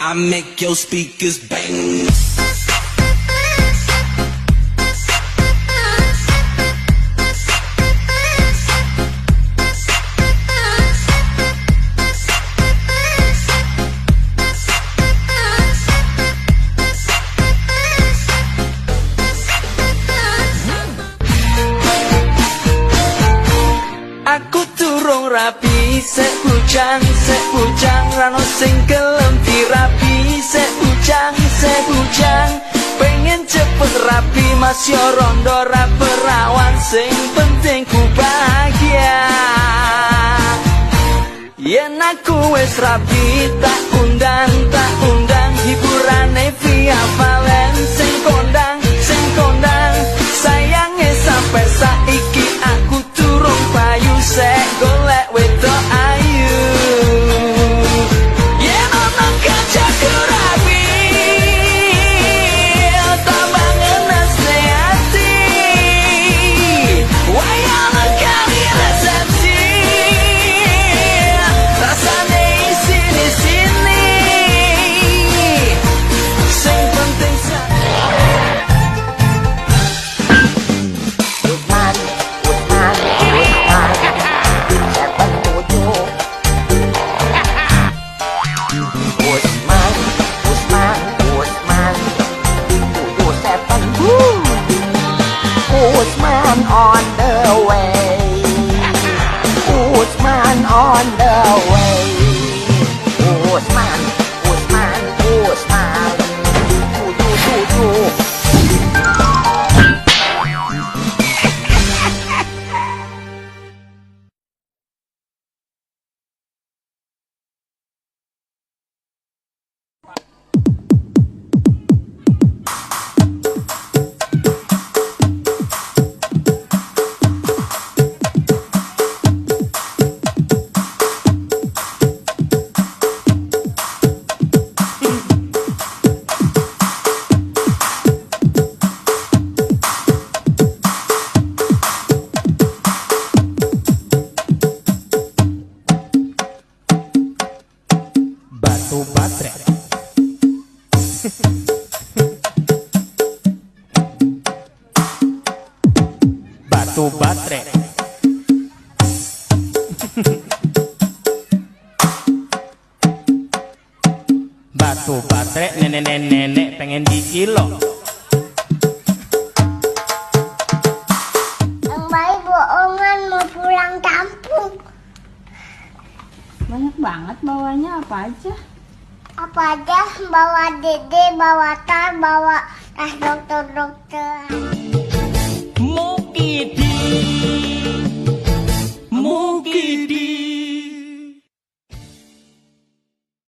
I make your speakers bang. Aku turung rapi, sek bujang rano sing kelem dirapi, sek bujang pengen cepet rapi, mas yo rondo ra perawan, sing penting ku bahagia. Yen aku wis rapi, tak undang hiburane via Valen, sing kondang sayange sampai saiki aku turung payu, sek golek wedok ayu. Yen ana kancaku rapi, tambah ngenasne ati, wayang kali resepsi, rasane sini sing penting Usman on the way, Usman on the way, Usman, Batu baterai. Batu baterai. Batu baterai, nenek pengen dikilo. Yang baik bohongan mau pulang kampung. Banyak banget bawanya, apa aja? Apa aja, bawa dede, bawa tas dokter-dokter.